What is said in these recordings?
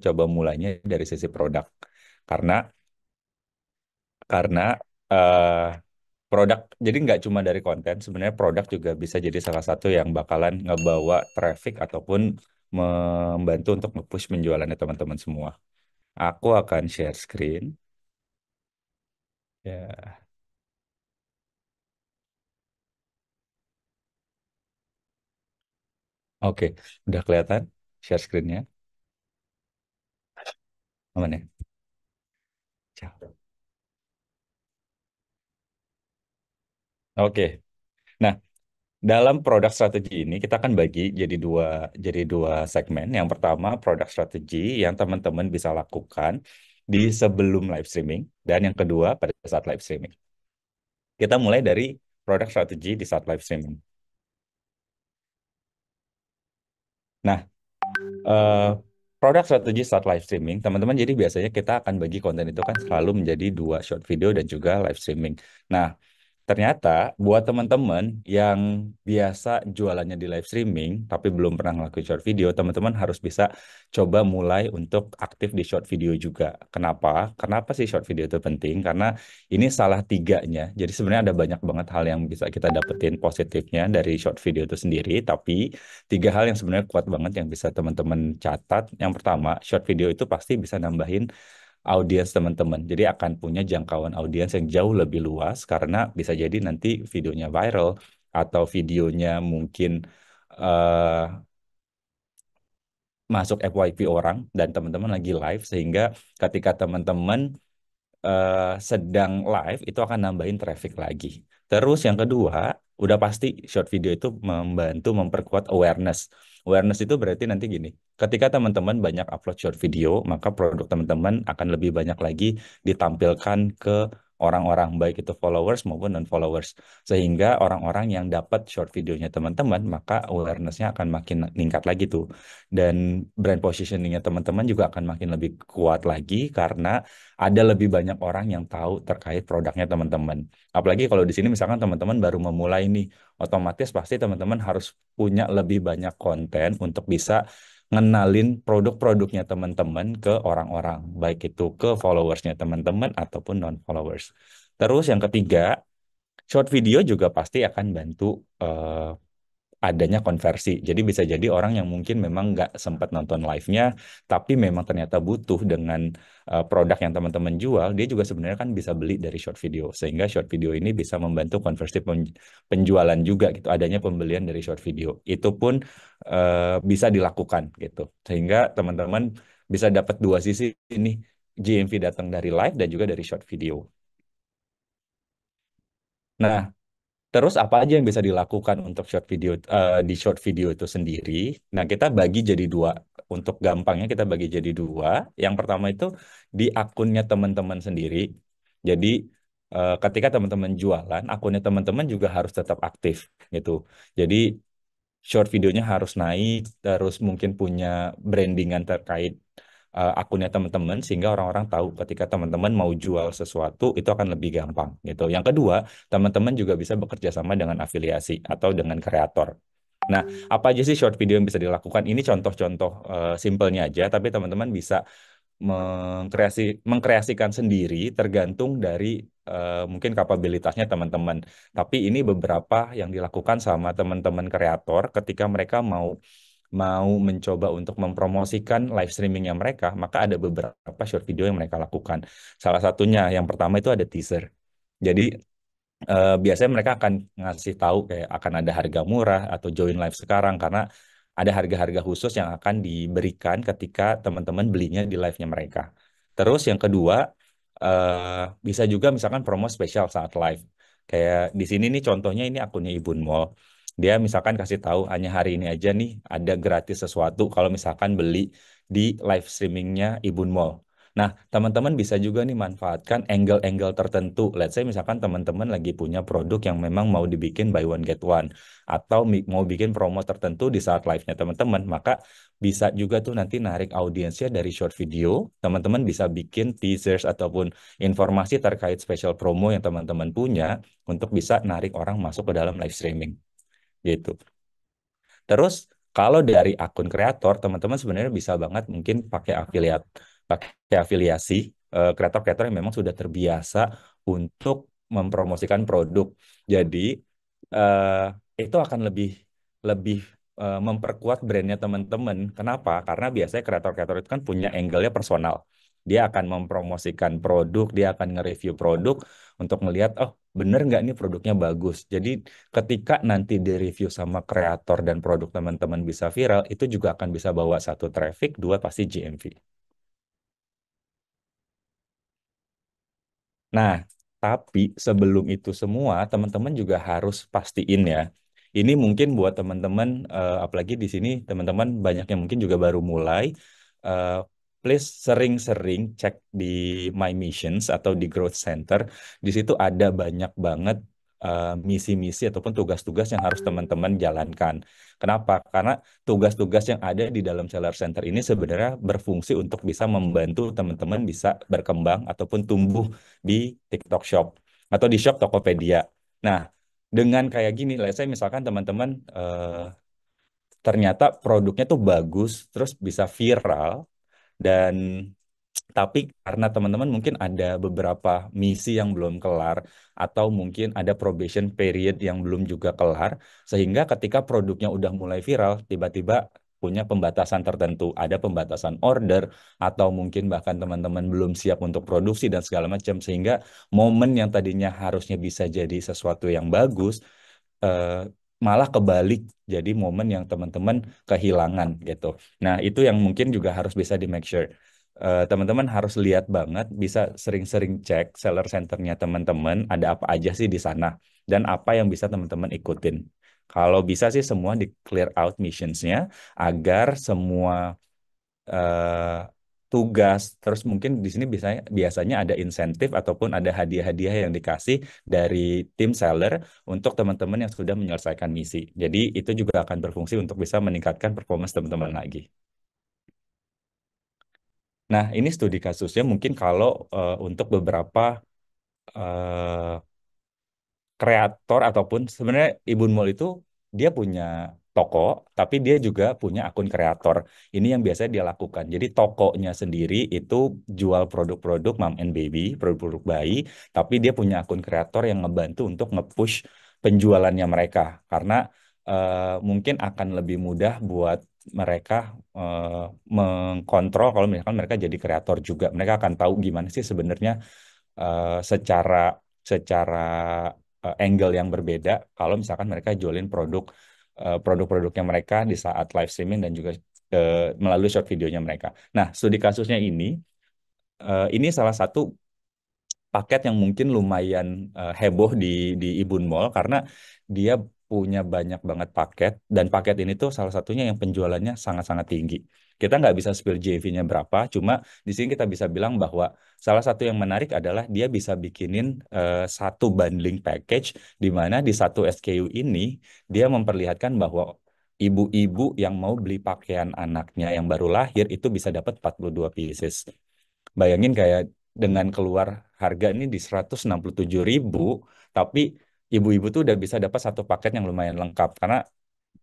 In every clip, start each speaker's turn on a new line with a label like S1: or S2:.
S1: coba mulainya dari sisi produk. Karena karena eh, produk jadi nggak cuma dari konten, sebenarnya produk juga bisa jadi salah satu yang bakalan ngebawa traffic ataupun membantu untuk nge-push penjualannya teman-teman semua. Aku akan share screen. Ya, oke, udah kelihatan share screen-nya. Aman ya? Ciao. Oke. Nah, dalam produk strategi ini kita akan bagi jadi dua segmen. Yang pertama produk strategi yang teman-teman bisa lakukan di sebelum live streaming dan yang kedua pada saat live streaming. Kita mulai dari produk strategi di saat live streaming. Nah, eh, produk strategi saat live streaming, teman-teman jadi biasanya kita akan bagi konten itu kan selalu menjadi dua short video dan juga live streaming. Nah, ternyata buat teman-teman yang biasa jualannya di live streaming tapi belum pernah ngelakuin short video, teman-teman harus bisa coba mulai untuk aktif di short video juga. Kenapa? Kenapa sih short video itu penting? Karena ini salah tiganya. Jadi sebenarnya ada banyak banget hal yang bisa kita dapetin positifnya dari short video itu sendiri, tapi tiga hal yang sebenarnya kuat banget yang bisa teman-teman catat. Yang pertama, short video itu pasti bisa nambahin audiens teman-teman. Jadi akan punya jangkauan audiens yang jauh lebih luas karena bisa jadi nanti videonya viral atau videonya mungkin eh, masuk FYP orang dan teman-teman lagi live sehingga ketika teman-teman sedang live itu akan nambahin traffic lagi. Terus yang kedua, udah pasti short video itu membantu memperkuat awareness. Awareness itu berarti nanti gini, ketika teman-teman banyak upload short video, maka produk teman-teman akan lebih banyak lagi ditampilkan ke orang-orang, baik itu followers maupun non-followers. Sehingga orang-orang yang dapat short videonya teman-teman, maka awareness-nya akan makin meningkat lagi tuh. Dan brand positioning-nya teman-teman juga akan makin lebih kuat lagi karena ada lebih banyak orang yang tahu terkait produknya teman-teman. Apalagi kalau di sini misalkan teman-teman baru memulai nih, otomatis pasti teman-teman harus punya lebih banyak konten untuk bisa ngenalin produk-produknya teman-teman ke orang-orang, baik itu ke followersnya teman-teman ataupun non-followers. Terus yang ketiga, short video juga pasti akan bantu adanya konversi. Jadi bisa jadi orang yang mungkin memang nggak sempat nonton live-nya, tapi memang ternyata butuh dengan produk yang teman-teman jual, dia juga sebenarnya kan bisa beli dari short video. Sehingga short video ini bisa membantu konversi penjualan juga gitu, adanya pembelian dari short video. Itu pun bisa dilakukan gitu. Sehingga teman-teman bisa dapat dua sisi ini, GMV datang dari live dan juga dari short video. Nah, terus apa aja yang bisa dilakukan untuk short video di short video itu sendiri? Nah, kita bagi jadi dua. Untuk gampangnya kita bagi jadi dua. Yang pertama itu di akunnya teman-teman sendiri. Jadi ketika teman-teman jualan, akunnya teman-teman juga harus tetap aktif gitu. Jadi short videonya harus naik, terus mungkin punya brandingan terkait akunnya teman-teman sehingga orang-orang tahu ketika teman-teman mau jual sesuatu itu akan lebih gampang gitu. Yang kedua, teman-teman juga bisa bekerja sama dengan afiliasi atau dengan kreator. Nah, apa aja sih short video yang bisa dilakukan? Ini contoh-contoh simpelnya aja, tapi teman-teman bisa mengkreasikan sendiri tergantung dari mungkin kapabilitasnya teman-teman. Tapi ini beberapa yang dilakukan sama teman-teman kreator ketika mereka mau mau mencoba untuk mempromosikan live streamingnya mereka, maka ada beberapa short video yang mereka lakukan. Salah satunya yang pertama itu ada teaser. Jadi biasanya mereka akan ngasih tahu kayak akan ada harga murah atau join live sekarang karena ada harga-harga khusus yang akan diberikan ketika teman-teman belinya di live-nya mereka. Terus yang kedua, bisa juga misalkan promo spesial saat live. Kayak di sini nih contohnya ini akunnya Ibun Mall. Dia misalkan kasih tahu hanya hari ini aja nih ada gratis sesuatu kalau misalkan beli di live streamingnya Ibun Mall. Nah, teman-teman bisa juga nih manfaatkan angle-angle tertentu. Let's say misalkan teman-teman lagi punya produk yang memang mau dibikin buy one get one atau mau bikin promo tertentu di saat live-nya teman-teman, maka bisa juga tuh nanti narik audiensnya dari short video. Teman-teman bisa bikin teasers ataupun informasi terkait special promo yang teman-teman punya untuk bisa narik orang masuk ke dalam live streaming gitu. Terus Kalau dari akun kreator, teman-teman sebenarnya bisa banget mungkin pakai afiliasi kreator-kreator yang memang sudah terbiasa untuk mempromosikan produk. Jadi eh, itu akan lebih lebih memperkuat brandnya teman-teman. Kenapa? Karena biasanya kreator-kreator itu kan punya angle-nya personal. Dia akan mempromosikan produk, dia akan nge-review produk untuk melihat, oh bener nggak nih produknya bagus. Jadi ketika nanti di-review sama kreator dan produk teman-teman bisa viral, itu juga akan bisa bawa satu traffic, dua pasti GMV. Nah, tapi sebelum itu semua, teman-teman juga harus pastiin ya. Ini mungkin buat teman-teman, apalagi di sini teman-teman banyak yang mungkin juga baru mulai. eh, Please sering-sering cek di My Missions atau di Growth Center. Di situ ada banyak banget misi-misi ataupun tugas-tugas yang harus teman-teman jalankan. Kenapa? Karena tugas-tugas yang ada di dalam Seller Center ini sebenarnya berfungsi untuk bisa membantu teman-teman bisa berkembang ataupun tumbuh di TikTok Shop atau di shop Tokopedia. Nah, dengan kayak gini, let's say misalkan teman-teman ternyata produknya tuh bagus, terus bisa viral, dan tapi karena teman-teman mungkin ada beberapa misi yang belum kelar atau mungkin ada probation period yang belum juga kelar, sehingga ketika produknya udah mulai viral, tiba-tiba punya pembatasan tertentu, ada pembatasan order atau mungkin bahkan teman-teman belum siap untuk produksi dan segala macam, sehingga momen yang tadinya harusnya bisa jadi sesuatu yang bagus eh, malah kebalik jadi momen yang teman-teman kehilangan gitu. Nah, itu yang mungkin juga harus bisa di make sure. Teman-teman harus lihat banget, bisa sering-sering cek seller centernya teman-teman, ada apa aja sih di sana, dan apa yang bisa teman-teman ikutin. Kalau bisa sih semua di clear out missionsnya, agar semua eh, tugas, terus mungkin di sini biasanya biasanya ada insentif ataupun ada hadiah-hadiah yang dikasih dari tim seller untuk teman-teman yang sudah menyelesaikan misi. Jadi itu juga akan berfungsi untuk bisa meningkatkan performance teman-teman lagi. Nah, ini studi kasusnya mungkin kalau untuk beberapa eh, kreator ataupun sebenarnya Ibun Mall itu dia punya toko, tapi dia juga punya akun kreator. Ini yang biasanya dia lakukan. Jadi tokonya sendiri itu jual produk-produk mom and baby, produk-produk bayi, tapi dia punya akun kreator yang ngebantu untuk nge-push penjualannya mereka. Karena mungkin akan lebih mudah buat mereka mengkontrol kalau misalkan mereka jadi kreator juga. Mereka akan tahu gimana sih sebenarnya secara secara angle yang berbeda kalau misalkan mereka jualin produk-produknya mereka di saat live streaming dan juga melalui short videonya mereka. Nah, studi kasusnya ini salah satu paket yang mungkin lumayan heboh di Ibun Mall karena dia punya banyak banget paket dan paket ini tuh salah satunya yang penjualannya sangat-sangat tinggi. Kita nggak bisa spill JV-nya berapa, cuma di sini kita bisa bilang bahwa salah satu yang menarik adalah dia bisa bikinin satu bundling package di mana di satu SKU ini dia memperlihatkan bahwa ibu-ibu yang mau beli pakaian anaknya yang baru lahir itu bisa dapat 42 pieces. Bayangin kayak dengan keluar harga ini di 167.000, tapi ibu-ibu tuh udah bisa dapat satu paket yang lumayan lengkap. Karena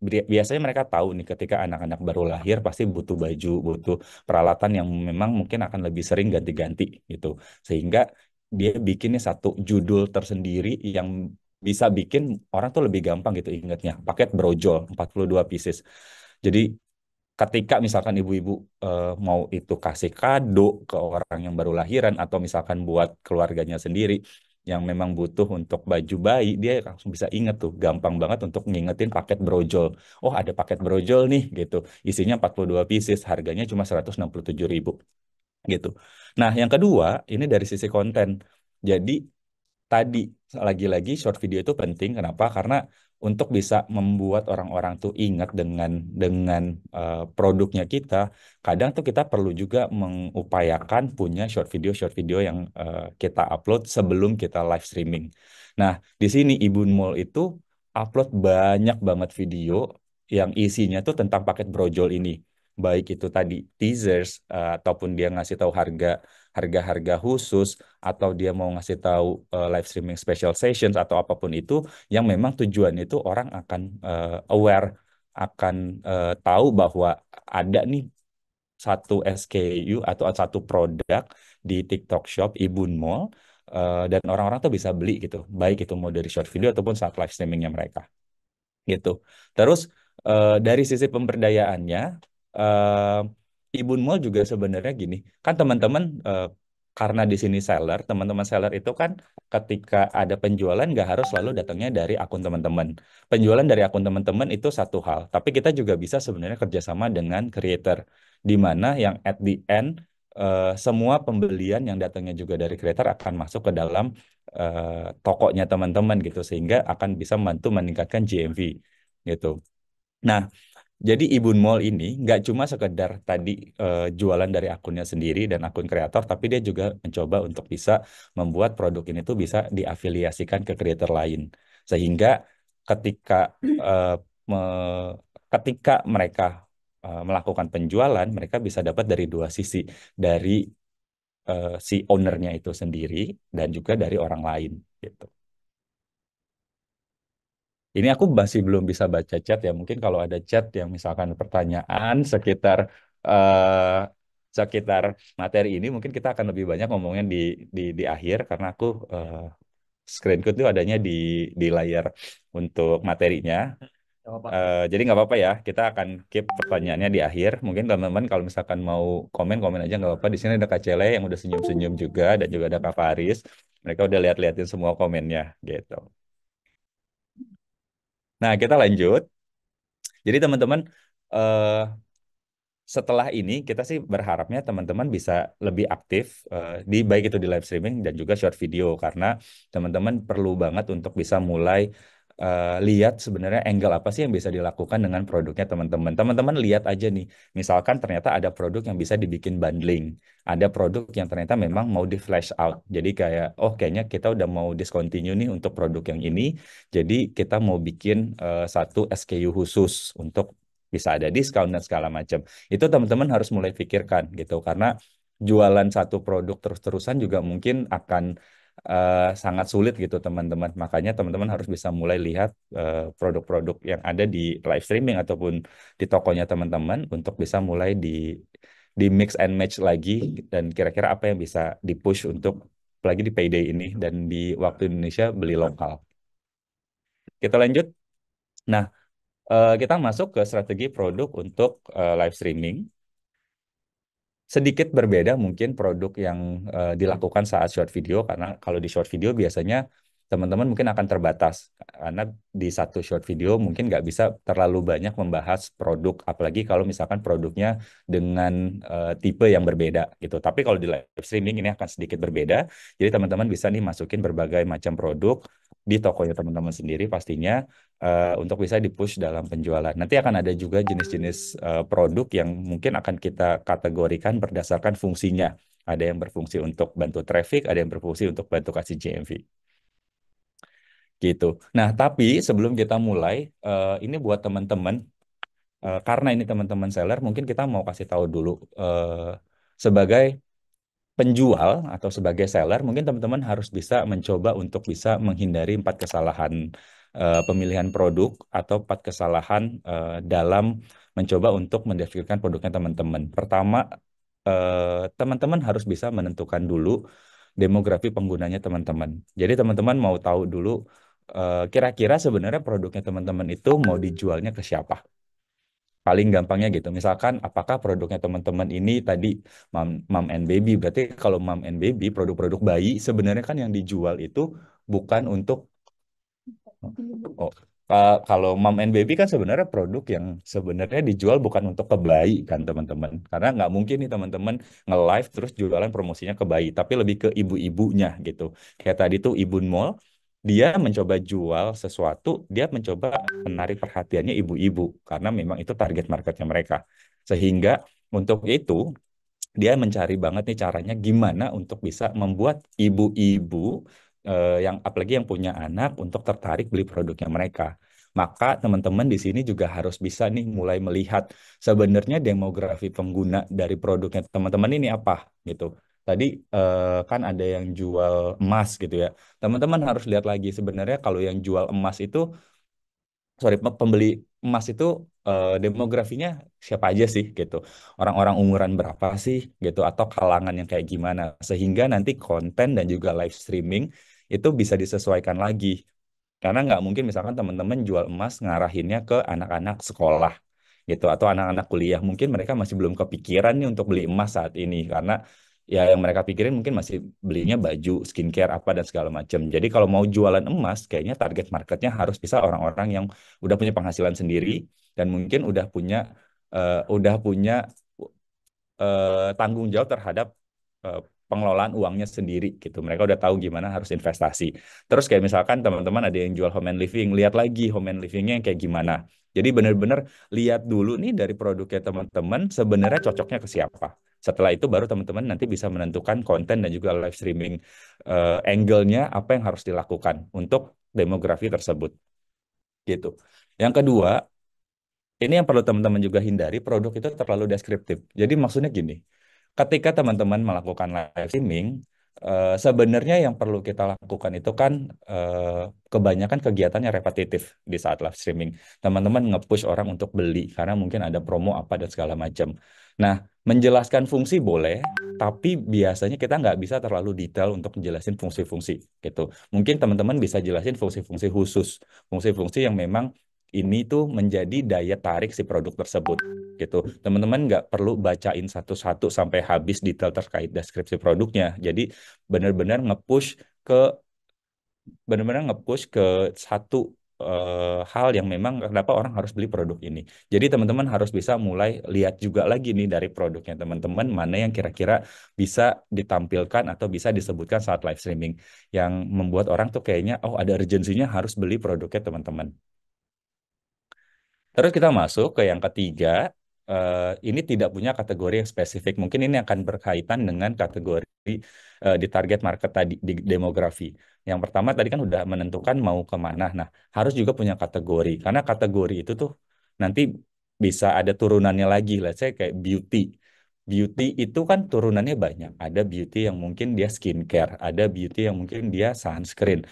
S1: biasanya mereka tahu nih ketika anak-anak baru lahir pasti butuh baju, butuh peralatan yang memang mungkin akan lebih sering ganti-ganti gitu. Sehingga dia bikinnya satu judul tersendiri yang bisa bikin orang tuh lebih gampang gitu ingatnya. Paket brojol 42 pieces. Jadi ketika misalkan ibu-ibu mau itu kasih kado ke orang yang baru lahiran atau misalkan buat keluarganya sendiri yang memang butuh untuk baju bayi, dia langsung bisa inget tuh, gampang banget untuk ngingetin paket brojol. Oh, ada paket brojol nih gitu. Isinya 42 pieces, harganya cuma 167.000 gitu. Nah, yang kedua, ini dari sisi konten. Jadi tadi lagi-lagi short video itu penting. Kenapa? Karena untuk bisa membuat orang-orang tuh ingat dengan produknya kita, kadang tuh kita perlu juga mengupayakan punya short video yang kita upload sebelum kita live streaming. Nah, di sini Ibun Mall itu upload banyak banget video yang isinya tuh tentang paket brojol ini. Baik itu tadi teasers ataupun dia ngasih tahu harga-harga khusus atau dia mau ngasih tahu live streaming special sessions atau apapun itu yang memang tujuan itu orang akan aware akan tahu bahwa ada nih satu SKU atau satu produk di TikTok Shop Ibun Mall, dan orang-orang tuh bisa beli gitu, baik itu mau dari short video ataupun saat live streamingnya mereka gitu. Terus dari sisi pemberdayaannya, eh, Ibun Mall juga sebenarnya gini, kan teman-teman, karena di sini seller, teman-teman seller itu kan ketika ada penjualan nggak harus selalu datangnya dari akun teman-teman. Penjualan dari akun teman-teman itu satu hal, tapi kita juga bisa sebenarnya kerjasama dengan creator, di mana yang at the end semua pembelian yang datangnya juga dari creator akan masuk ke dalam tokonya teman-teman gitu, sehingga akan bisa membantu meningkatkan GMV gitu. Nah, jadi Ibun Mall ini nggak cuma sekedar tadi jualan dari akunnya sendiri dan akun kreator, tapi dia juga mencoba untuk bisa membuat produk ini tuh bisa diafiliasikan ke kreator lain. Sehingga ketika eh, me- ketika mereka melakukan penjualan, mereka bisa dapat dari dua sisi, dari si ownernya itu sendiri dan juga dari orang lain gitu. Ini aku masih belum bisa baca chat ya. Mungkin kalau ada chat yang misalkan pertanyaan eh, sekitar materi ini, mungkin kita akan lebih banyak ngomongnya di akhir, karena aku screenku tuh adanya di layar untuk materinya.
S2: Nggak apa-apa.
S1: Jadi nggak apa-apa ya. Kita akan keep pertanyaannya di akhir. Mungkin teman-teman kalau misalkan mau komen komen aja nggak apa-apa. Di sini ada Kak Cele yang udah senyum-senyum juga, dan juga ada Kak Faris. Mereka udah lihat-liatin semua komennya gitu. Nah, kita lanjut. Jadi teman-teman, eh, setelah ini kita sih berharapnya teman-teman bisa lebih aktif di baik itu di live streaming dan juga short video, karena teman-teman perlu banget untuk bisa mulai lihat sebenarnya angle apa sih yang bisa dilakukan dengan produknya teman-teman. Teman-teman lihat aja nih, misalkan ternyata ada produk yang bisa dibikin bundling, ada produk yang ternyata memang mau di flash out. Jadi kayak, oh kayaknya kita udah mau discontinue nih untuk produk yang ini, jadi kita mau bikin satu SKU khusus untuk bisa ada diskon dan segala macam. Itu teman-teman harus mulai pikirkan gitu, karena jualan satu produk terus-terusan juga mungkin akan sangat sulit gitu teman-teman. Makanya teman-teman harus bisa mulai lihat produk-produk yang ada di live streaming ataupun di tokonya teman-teman, untuk bisa mulai di mix and match lagi, dan kira-kira apa yang bisa di-push untuk apalagi di payday ini dan di waktu Indonesia beli lokal. Kita lanjut. Nah, kita masuk ke strategi produk untuk live streaming. Sedikit berbeda mungkin produk yang dilakukan saat short video, karena kalau di short video biasanya teman-teman mungkin akan terbatas, karena di satu short video mungkin nggak bisa terlalu banyak membahas produk, apalagi kalau misalkan produknya dengan tipe yang berbeda gitu. Tapi kalau di live streaming ini akan sedikit berbeda, jadi teman-teman bisa nih masukin berbagai macam produk di tokonya teman-teman sendiri pastinya, untuk bisa di-push dalam penjualan. Nanti akan ada juga jenis-jenis produk yang mungkin akan kita kategorikan berdasarkan fungsinya. Ada yang berfungsi untuk bantu traffic, ada yang berfungsi untuk bantu kasih GMV. Gitu. Nah, tapi sebelum kita mulai, ini buat teman-teman, karena ini teman-teman seller, mungkin kita mau kasih tahu dulu, sebagai penjual atau sebagai seller, mungkin teman-teman harus bisa mencoba untuk bisa menghindari empat kesalahan pemilihan produk, atau empat kesalahan dalam mencoba untuk mendeskripsikan produknya teman-teman. Pertama, teman-teman harus bisa menentukan dulu demografi penggunanya teman-teman. Jadi teman-teman mau tahu dulu kira-kira sebenarnya produknya teman-teman itu mau dijualnya ke siapa. Paling gampangnya gitu. Misalkan apakah produknya teman-teman ini tadi mom and baby. Berarti kalau mom and baby, produk-produk bayi sebenarnya kan yang dijual itu bukan untuk, oh, kalau mom and baby kan sebenarnya produk yang sebenarnya dijual bukan untuk ke bayi kan teman-teman. Karena nggak mungkin nih teman-teman nge-live terus jualan promosinya ke bayi, tapi lebih ke ibu-ibunya gitu. Kayak tadi tuh Ibu Mall, dia mencoba jual sesuatu, dia mencoba menarik perhatiannya ibu-ibu karena memang itu target marketnya mereka. Sehingga untuk itu dia mencari banget nih caranya gimana untuk bisa membuat ibu-ibu, yang apalagi yang punya anak, untuk tertarik beli produknya mereka. Maka teman-teman di sini juga harus bisa nih mulai melihat sebenarnya demografi pengguna dari produknya teman-teman ini apa gitu. Tadi kan ada yang jual emas gitu ya. Teman-teman harus lihat lagi sebenarnya kalau yang jual emas itu sorry, pembeli emas itu demografinya siapa aja sih gitu. Orang-orang umuran berapa sih gitu atau kalangan yang kayak gimana sehingga nanti konten dan juga live streaming itu bisa disesuaikan lagi. Karena nggak mungkin misalkan teman-teman jual emas ngarahinnya ke anak-anak sekolah gitu atau anak-anak kuliah. Mungkin mereka masih belum kepikiran nih untuk beli emas saat ini karena ya yang mereka pikirin mungkin masih belinya baju, skincare apa dan segala macam. Jadi kalau mau jualan emas kayaknya target marketnya harus bisa orang-orang yang udah punya penghasilan sendiri dan mungkin udah punya tanggung jawab terhadap eh, pengelolaan uangnya sendiri gitu. Mereka udah tahu gimana harus investasi. Terus kayak misalkan teman-teman ada yang jual home and living, lihat lagi home and livingnya yang kayak gimana. Jadi benar-benar lihat dulu nih dari produknya teman-teman sebenarnya cocoknya ke siapa. Setelah itu baru teman-teman nanti bisa menentukan konten dan juga live streaming angle-nya apa yang harus dilakukan untuk demografi tersebut gitu. Yang kedua, ini yang perlu teman-teman juga hindari, produk itu terlalu deskriptif. Jadi maksudnya gini, ketika teman-teman melakukan live streaming, sebenarnya yang perlu kita lakukan itu kan kebanyakan kegiatannya repetitif di saat live streaming. Teman-teman nge-push orang untuk beli karena mungkin ada promo apa dan segala macam. Nah, menjelaskan fungsi boleh, tapi biasanya kita nggak bisa terlalu detail untuk menjelasin fungsi-fungsi gitu. Mungkin teman-teman bisa jelasin fungsi-fungsi khusus, fungsi-fungsi yang memang ini tuh menjadi daya tarik si produk tersebut gitu. Teman-teman nggak perlu bacain satu-satu sampai habis detail terkait deskripsi produknya. Jadi benar-benar nge-push ke benar-benar nge-push ke satu hal yang memang kenapa orang harus beli produk ini. Jadi teman-teman harus bisa mulai lihat juga lagi nih dari produknya teman-teman mana yang kira-kira bisa ditampilkan atau bisa disebutkan saat live streaming yang membuat orang tuh kayaknya oh ada urgensinya harus beli produknya teman-teman. Terus kita masuk ke yang ketiga, ini tidak punya kategori yang spesifik. Mungkin ini akan berkaitan dengan kategori di target market tadi, di demografi. Yang pertama tadi kan udah menentukan mau kemana. Nah, harus juga punya kategori. Karena kategori itu tuh nanti bisa ada turunannya lagi. Let's say kayak beauty. Beauty itu kan turunannya banyak. Ada beauty yang mungkin dia skincare. Ada beauty yang mungkin dia sunscreen.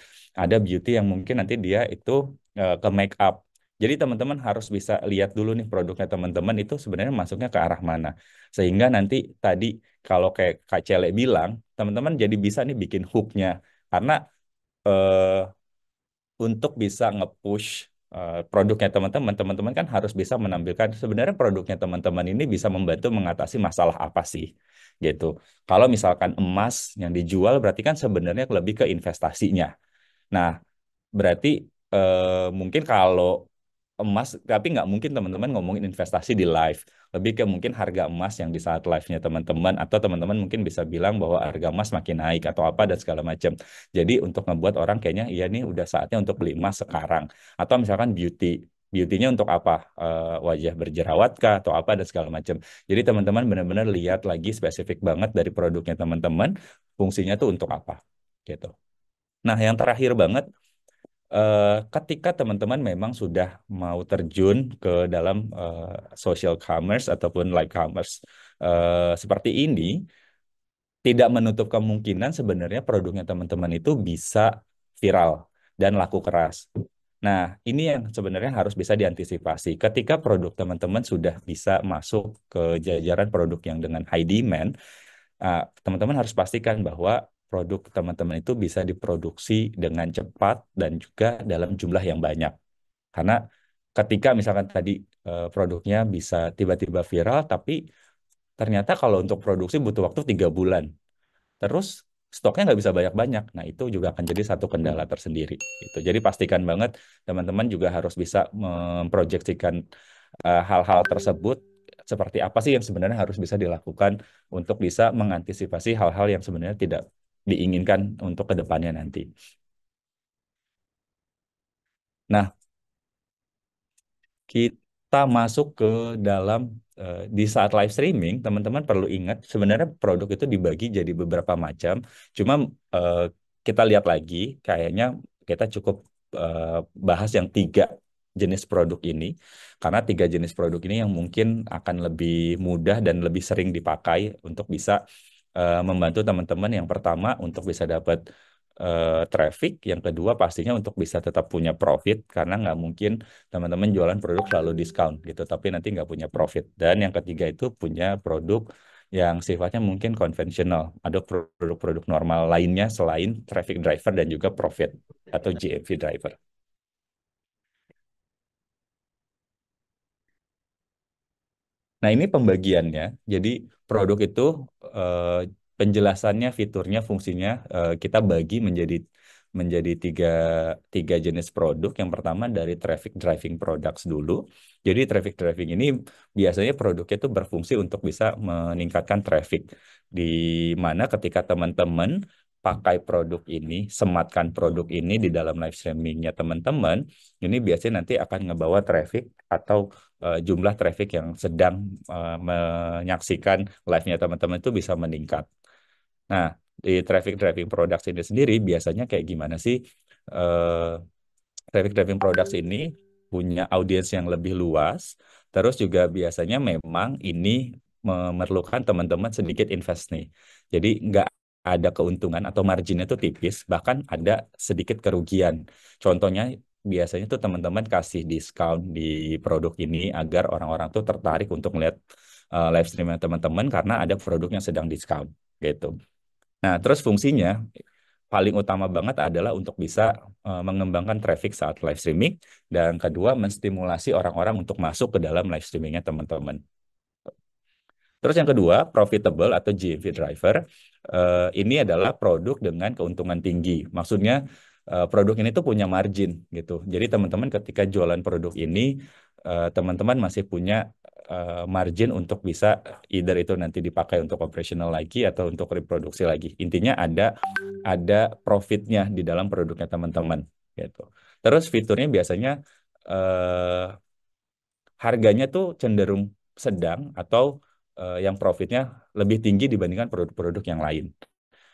S1: Ada beauty yang mungkin nanti dia itu ke make up. Jadi teman-teman harus bisa lihat dulu nih produknya teman-teman itu sebenarnya masuknya ke arah mana. Sehingga nanti tadi kalau kayak Kak Cele bilang, teman-teman jadi bisa nih bikin hooknya. Karena eh, untuk bisa nge-push produknya teman-teman, teman-teman kan harus bisa menampilkan sebenarnya produknya teman-teman ini bisa membantu mengatasi masalah apa sih gitu. Kalau misalkan emas yang dijual berarti kan sebenarnya lebih ke investasinya. Nah, berarti mungkin kalau emas, tapi nggak mungkin teman-teman ngomongin investasi di live. Lebih ke mungkin harga emas yang di saat live-nya teman-teman, atau teman-teman mungkin bisa bilang bahwa harga emas makin naik atau apa dan segala macam. Jadi untuk ngebuat orang kayaknya, iya nih udah saatnya untuk beli emas sekarang. Atau misalkan beauty. Beauty-nya untuk apa? Wajah berjerawat kah atau apa dan segala macam. Jadi teman-teman benar-benar lihat lagi spesifik banget dari produknya teman-teman, fungsinya tuh untuk apa gitu. Nah, yang terakhir banget ketika teman-teman memang sudah mau terjun ke dalam social commerce ataupun live commerce seperti ini, tidak menutup kemungkinan sebenarnya produknya teman-teman itu bisa viral dan laku keras. Nah, ini yang sebenarnya harus bisa diantisipasi. Ketika produk teman-teman sudah bisa masuk ke jajaran produk yang dengan high demand, teman-teman harus pastikan bahwa produk teman-teman itu bisa diproduksi dengan cepat dan juga dalam jumlah yang banyak. Karena ketika misalkan tadi produknya bisa tiba-tiba viral, tapi ternyata kalau untuk produksi butuh waktu 3 bulan, terus stoknya nggak bisa banyak-banyak. Nah, itu juga akan jadi satu kendala tersendiri. Gitu. Jadi pastikan banget teman-teman juga harus bisa memproyeksikan hal-hal tersebut seperti apa sih yang sebenarnya harus bisa dilakukan untuk bisa mengantisipasi hal-hal yang sebenarnya tidak diinginkan untuk kedepannya nanti. Nah, kita masuk ke dalam di saat live streaming, teman-teman perlu ingat sebenarnya produk itu dibagi jadi beberapa macam. Cuma eh, kita lihat lagi, kayaknya kita cukup eh, bahas yang 3 jenis produk ini, karena 3 jenis produk ini yang mungkin akan lebih mudah dan lebih sering dipakai untuk bisa membantu teman-teman yang pertama untuk bisa dapat traffic, yang kedua pastinya untuk bisa tetap punya profit karena nggak mungkin teman-teman jualan produk selalu diskon gitu, tapi nanti nggak punya profit. Dan yang ketiga itu punya produk yang sifatnya mungkin konvensional, ada produk-produk normal lainnya selain traffic driver dan juga profit atau GMV driver. Nah, ini pembagiannya. Jadi, produk itu eh, penjelasannya, fiturnya, fungsinya kita bagi menjadi tiga jenis produk. Yang pertama dari traffic driving products dulu. Jadi, traffic driving ini biasanya produknya itu berfungsi untuk bisa meningkatkan traffic. Di mana ketika teman-teman pakai produk ini, sematkan produk ini di dalam live streamingnya teman-teman, ini biasanya nanti akan ngebawa traffic atau jumlah traffic yang sedang menyaksikan live-nya teman-teman itu bisa meningkat. Nah, di traffic driving products ini sendiri biasanya kayak gimana sih? Eh, Traffic driving products ini punya audiens yang lebih luas, terus juga biasanya memang ini memerlukan teman-teman sedikit invest nih. Jadi nggak ada keuntungan atau marginnya itu tipis, bahkan ada sedikit kerugian. Contohnya biasanya tuh teman-teman kasih diskon di produk ini agar orang-orang tuh tertarik untuk melihat live streaming teman-teman karena ada produk yang sedang diskon gitu. Nah, terus fungsinya paling utama banget adalah untuk bisa mengembangkan traffic saat live streaming dan kedua menstimulasi orang-orang untuk masuk ke dalam live streamingnya teman-teman. Terus yang kedua, profitable atau GMV driver. Ini adalah produk dengan keuntungan tinggi. Maksudnya produk ini tuh punya margin gitu. Jadi teman-teman ketika jualan produk ini, teman-teman masih punya margin untuk bisa either itu nanti dipakai untuk operational lagi atau untuk reproduksi lagi. Intinya ada profitnya di dalam produknya teman-teman gitu. Terus fiturnya biasanya eh, harganya tuh cenderung sedang atau yang profitnya lebih tinggi dibandingkan produk-produk yang lain.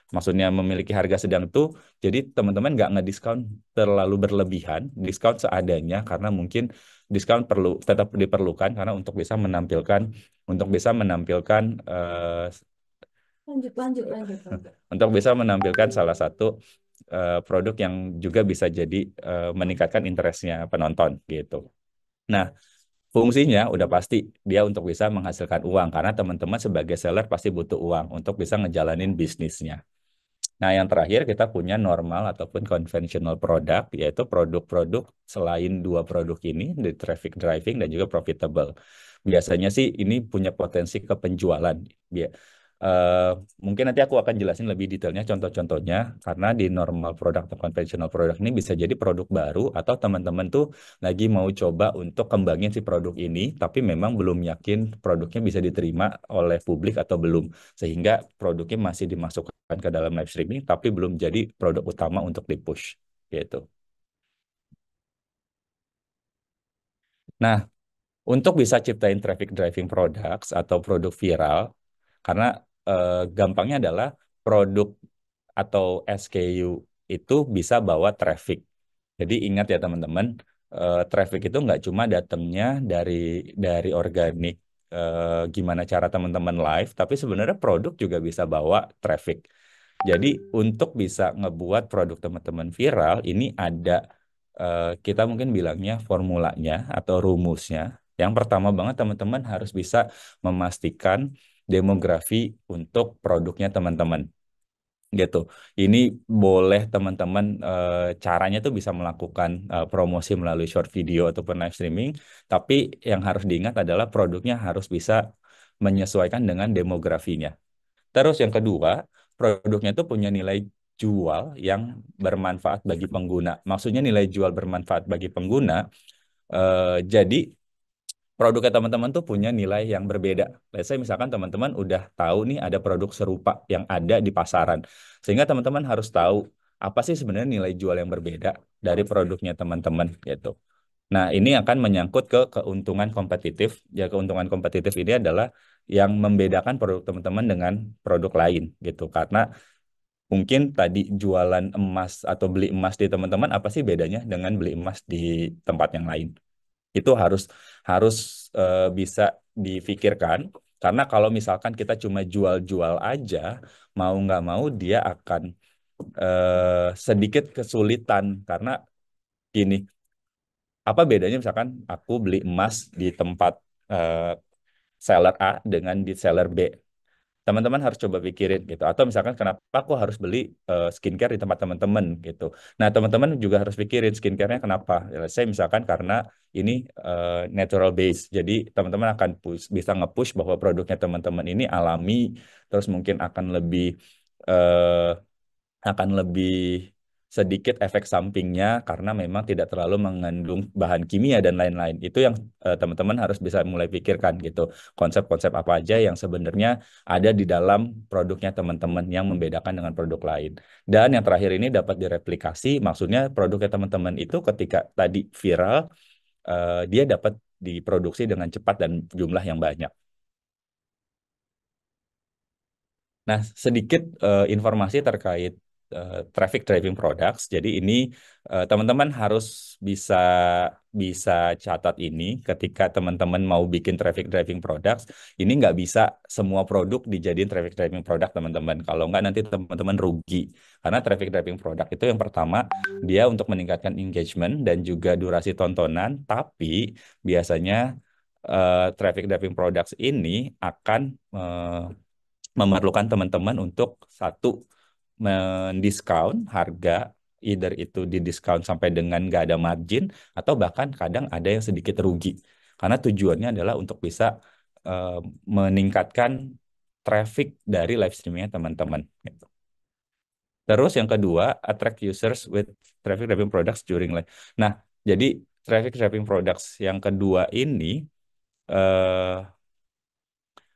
S1: Maksudnya memiliki harga sedang itu, jadi teman-teman nggak ngediskon terlalu berlebihan, diskon seadanya karena mungkin diskon perlu tetap diperlukan karena untuk bisa menampilkan
S2: Lanjut, lanjut, lanjut, lanjut.
S1: untuk bisa menampilkan salah satu produk yang juga bisa jadi meningkatkan interestnya penonton gitu. Nah, fungsinya udah pasti dia untuk bisa menghasilkan uang karena teman-teman sebagai seller pasti butuh uang untuk bisa ngejalanin bisnisnya. Nah, yang terakhir kita punya normal ataupun conventional product, yaitu produk-produk selain dua produk ini, di traffic driving dan juga profitable. Biasanya sih ini punya potensi ke penjualan. Eh, Mungkin nanti aku akan jelasin lebih detailnya contoh-contohnya, karena di normal product atau conventional product ini bisa jadi produk baru atau teman-teman tuh lagi mau coba untuk kembangin si produk ini, tapi memang belum yakin produknya bisa diterima oleh publik atau belum sehingga produknya masih dimasukkan ke dalam live streaming tapi belum jadi produk utama untuk dipush gitu. Nah, untuk bisa ciptain traffic driving products atau produk viral karena gampangnya adalah produk atau SKU itu bisa bawa traffic. Jadi ingat ya teman-teman, traffic itu nggak cuma datangnya dari organik gimana cara teman-teman live, tapi sebenarnya produk juga bisa bawa traffic. Jadi untuk bisa ngebuat produk teman-teman viral, ini ada kita mungkin bilangnya formulanya atau rumusnya. Yang pertama banget teman-teman harus bisa memastikan demografi untuk produknya teman-teman gitu. Ini boleh teman-teman caranya tuh bisa melakukan promosi melalui short video ataupun live streaming, tapi yang harus diingat adalah produknya harus bisa menyesuaikan dengan demografinya. Terus yang kedua, produknya itu punya nilai jual yang bermanfaat bagi pengguna. Maksudnya nilai jual bermanfaat bagi pengguna, jadi produknya teman-teman tuh punya nilai yang berbeda. Let's say misalkan teman-teman udah tahu nih ada produk serupa yang ada di pasaran. Sehingga teman-teman harus tahu apa sih sebenarnya nilai jual yang berbeda dari produknya teman-teman gitu. Nah, ini akan menyangkut ke keuntungan kompetitif. Ya, keuntungan kompetitif ini adalah yang membedakan produk teman-teman dengan produk lain gitu. Karena mungkin tadi jualan emas atau beli emas di teman-teman apa sih bedanya dengan beli emas di tempat yang lain? Itu harus harus bisa difikirkan karena kalau misalkan kita cuma jual-jual aja mau nggak mau dia akan sedikit kesulitan karena gini, apa bedanya misalkan aku beli emas di tempat eh, seller A dengan di seller B? Teman-teman harus coba pikirin gitu. Atau misalkan kenapa aku harus beli skincare di tempat teman-teman gitu. Nah, teman-teman juga harus pikirin skincare-nya kenapa. Ya, saya misalkan karena ini natural base. Jadi teman-teman akan bisa nge-push bahwa produknya teman-teman ini alami, terus mungkin eh, akan lebih sedikit efek sampingnya karena memang tidak terlalu mengandung bahan kimia dan lain-lain. Itu yang teman-teman harus bisa mulai pikirkan gitu. Konsep-konsep apa aja yang sebenarnya ada di dalam produknya teman-teman yang membedakan dengan produk lain. Dan yang terakhir ini dapat direplikasi, maksudnya produknya teman-teman itu ketika tadi viral, dia dapat diproduksi dengan cepat dan jumlah yang banyak. Nah, sedikit informasi terkait traffic driving products. Jadi ini teman-teman harus bisa bisa catat ini ketika teman-teman mau bikin traffic driving products. Ini nggak bisa semua produk dijadiin traffic driving product teman-teman. Kalau nggak nanti teman-teman rugi. Karena traffic driving product itu yang pertama dia untuk meningkatkan engagement dan juga durasi tontonan. Tapi biasanya traffic driving products ini akan memerlukan teman-teman untuk satu mendiskon harga, either itu didiskon sampai dengan nggak ada margin atau bahkan kadang ada yang sedikit rugi. Karena tujuannya adalah untuk bisa eh, meningkatkan traffic dari live streamingnya teman-teman. Gitu. Terus yang kedua, attract users with traffic driving products during live. Nah, jadi traffic driving products yang kedua ini eh,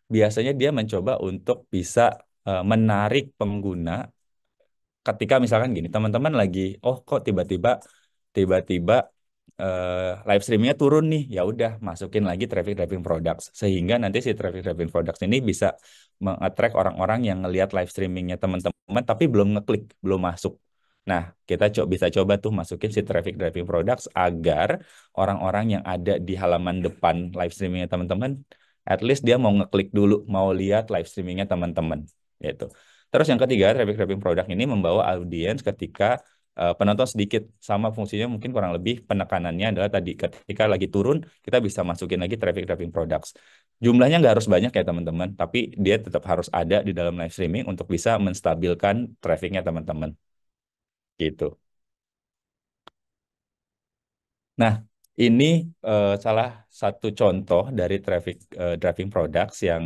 S1: biasanya dia mencoba untuk bisa menarik pengguna ketika misalkan gini, teman-teman lagi, oh kok tiba-tiba live streamingnya turun nih, ya udah masukin lagi traffic driving products sehingga nanti si traffic driving products ini bisa mengattract orang-orang yang ngelihat live streamingnya teman-teman tapi belum ngeklik, belum masuk. Nah, kita bisa coba tuh masukin si traffic driving products agar orang-orang yang ada di halaman depan live streamingnya teman-teman, at least dia mau ngeklik dulu, mau lihat live streamingnya teman-teman, gitu. Terus yang ketiga, traffic driving product ini membawa audiens ketika penonton sedikit, sama fungsinya mungkin kurang lebih penekanannya adalah tadi ketika lagi turun kita bisa masukin lagi traffic driving products. Jumlahnya nggak harus banyak ya teman-teman, tapi dia tetap harus ada di dalam live streaming untuk bisa menstabilkan trafficnya teman-teman gitu. Nah, ini salah satu contoh dari traffic driving products yang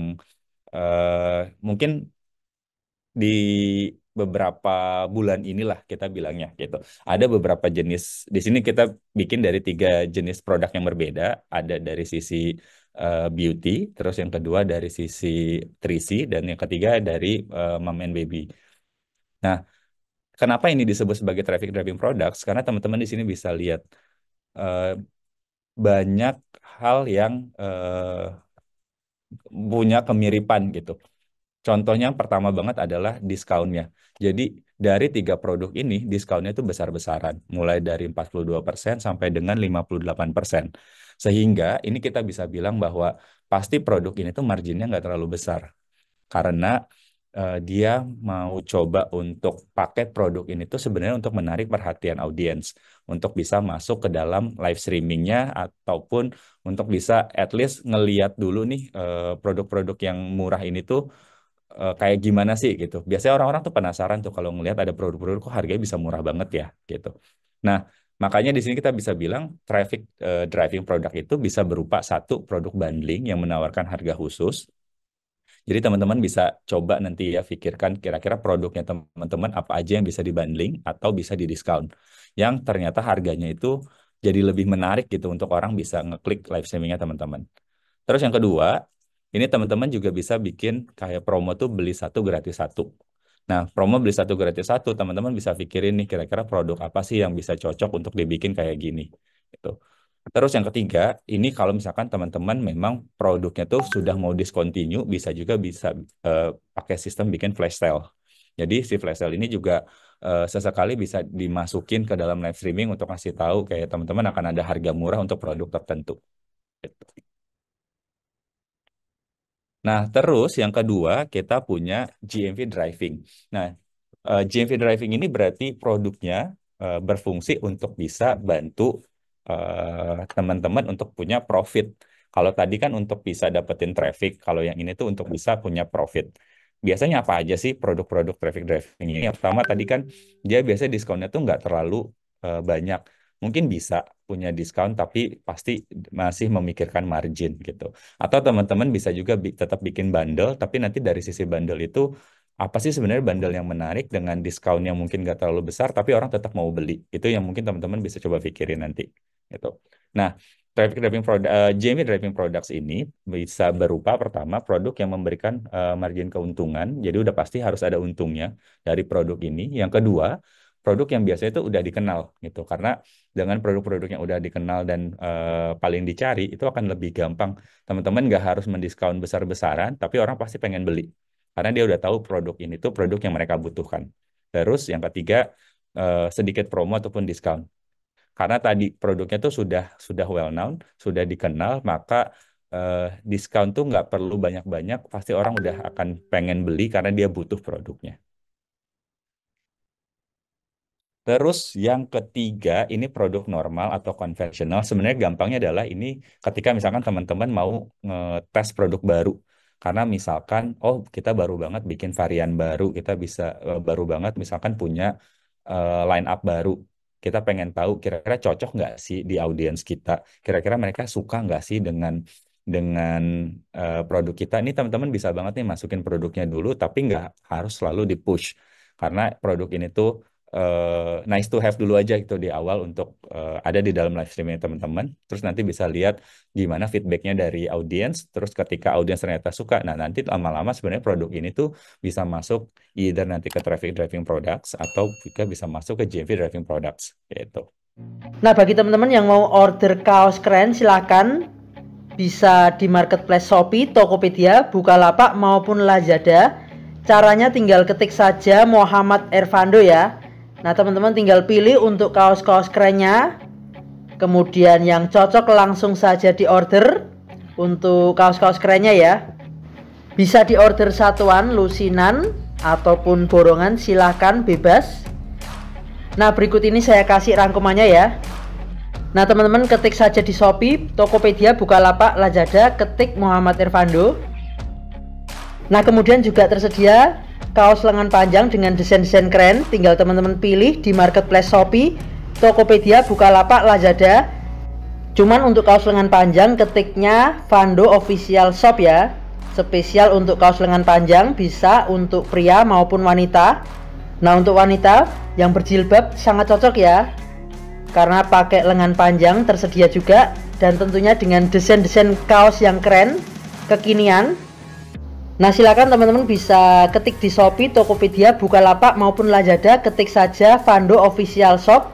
S1: mungkin di beberapa bulan inilah kita bilangnya gitu. Ada beberapa jenis di sini kita bikin dari tiga jenis produk yang berbeda. Ada dari sisi beauty, terus yang kedua dari sisi 3C, dan yang ketiga dari mom and baby. Nah, kenapa ini disebut sebagai traffic driving products? Karena teman-teman di sini bisa lihat eh, banyak hal yang punya kemiripan gitu. Contohnya yang pertama banget adalah diskonnya. Jadi dari tiga produk ini diskonnya itu besar-besaran, mulai dari 42% sampai dengan 58%. Sehingga ini kita bisa bilang bahwa pasti produk ini tuh marginnya nggak terlalu besar karena dia mau coba untuk paket produk ini tuh sebenarnya untuk menarik perhatian audiens, untuk bisa masuk ke dalam live streamingnya ataupun untuk bisa at least ngeliat dulu nih produk-produk yang murah ini tuh kayak gimana sih gitu. Biasanya orang-orang tuh penasaran tuh kalau ngelihat ada produk-produk kok harganya bisa murah banget ya gitu. Nah, makanya di sini kita bisa bilang traffic driving produk itu bisa berupa satu produk bundling yang menawarkan harga khusus. Jadi teman-teman bisa coba nanti ya pikirkan kira-kira produknya teman-teman apa aja yang bisa dibundling atau bisa didiskon. Yang ternyata harganya itu jadi lebih menarik gitu untuk orang bisa ngeklik live streamingnya teman-teman. Terus yang kedua, ini teman-teman juga bisa bikin kayak promo tuh beli satu gratis satu. Nah, promo beli satu gratis satu, teman-teman bisa pikirin nih kira-kira produk apa sih yang bisa cocok untuk dibikin kayak gini. Gitu. Terus yang ketiga, ini kalau misalkan teman-teman memang produknya tuh sudah mau discontinue, bisa pakai sistem bikin flash sale. Jadi si flash sale ini juga sesekali bisa dimasukin ke dalam live streaming untuk kasih tahu kayak teman-teman akan ada harga murah untuk produk tertentu. Gitu. Nah, terus yang kedua kita punya GMV driving. Nah, GMV driving ini berarti produknya berfungsi untuk bisa bantu teman-teman untuk punya profit. Kalau tadi kan untuk bisa dapetin traffic, kalau yang ini tuh untuk bisa punya profit. Biasanya apa aja sih produk-produk traffic driving ini? Yang pertama tadi kan dia biasanya diskonnya tuh nggak terlalu banyak. Mungkin bisa punya diskon, tapi pasti masih memikirkan margin gitu. Atau teman-teman bisa juga tetap bikin bundle, tapi nanti dari sisi bundle itu apa sih sebenarnya bundle yang menarik dengan diskon yang mungkin nggak terlalu besar, tapi orang tetap mau beli. Itu yang mungkin teman-teman bisa coba pikirin nanti. Gitu. Nah, traffic driving product, JME driving products ini bisa berupa pertama produk yang memberikan margin keuntungan, jadi udah pasti harus ada untungnya dari produk ini. Yang kedua, produk yang biasanya itu udah dikenal gitu, karena dengan produk-produk yang udah dikenal dan paling dicari itu akan lebih gampang. Teman-teman nggak harus mendiskon besar-besaran, tapi orang pasti pengen beli karena dia udah tahu produk ini tuh produk yang mereka butuhkan. Terus yang ketiga, sedikit promo ataupun diskon. Karena tadi produknya tuh sudah well known, sudah dikenal, maka diskon tuh nggak perlu banyak-banyak, pasti orang udah akan pengen beli karena dia butuh produknya. Terus yang ketiga, ini produk normal atau konvensional. Sebenarnya gampangnya adalah ini ketika misalkan teman-teman mau ngetes produk baru. Karena misalkan, oh kita baru banget bikin varian baru, kita bisa baru banget misalkan punya line up baru. Kita pengen tahu kira-kira cocok nggak sih di audiens kita. Kira-kira mereka suka nggak sih dengan produk kita. Ini teman-teman bisa banget nih masukin produknya dulu, tapi nggak harus selalu di-push. Karena produk ini tuh nice to have dulu aja gitu di awal untuk ada di dalam live streaming teman-teman. Terus nanti bisa lihat gimana feedbacknya dari audiens. Terus ketika audiens ternyata suka, nah nanti lama-lama sebenarnya produk ini tuh bisa masuk either nanti ke traffic driving products atau juga bisa masuk ke GMV driving products gitu.
S2: Nah, bagi teman-teman yang mau order kaos keren silakan bisa di marketplace Shopee, Tokopedia, Bukalapak maupun Lazada. Caranya tinggal ketik saja Muhammad Ervando ya. Nah, teman-teman tinggal pilih untuk kaos-kaos kerennya. Kemudian yang cocok langsung saja di order untuk kaos-kaos kerennya ya. Bisa di order satuan, lusinan, ataupun borongan, silahkan bebas. Nah, berikut ini saya kasih rangkumannya ya. Nah, teman-teman ketik saja di Shopee, Tokopedia, Bukalapak, Lazada, ketik Muhammad Ervando. Nah, kemudian juga tersedia kaos lengan panjang dengan desain-desain keren. Tinggal teman-teman pilih di marketplace Shopee, Tokopedia, Bukalapak, Lazada. Cuman untuk kaos lengan panjang ketiknya Vando Official Shop ya. Spesial untuk kaos lengan panjang, bisa untuk pria maupun wanita. Nah, untuk wanita yang berjilbab sangat cocok ya, karena pakai lengan panjang tersedia juga, dan tentunya dengan desain-desain kaos yang keren, kekinian. Nah, silakan teman-teman bisa ketik di Shopee, Tokopedia, Bukalapak maupun Lazada, ketik saja Vando Official Shop.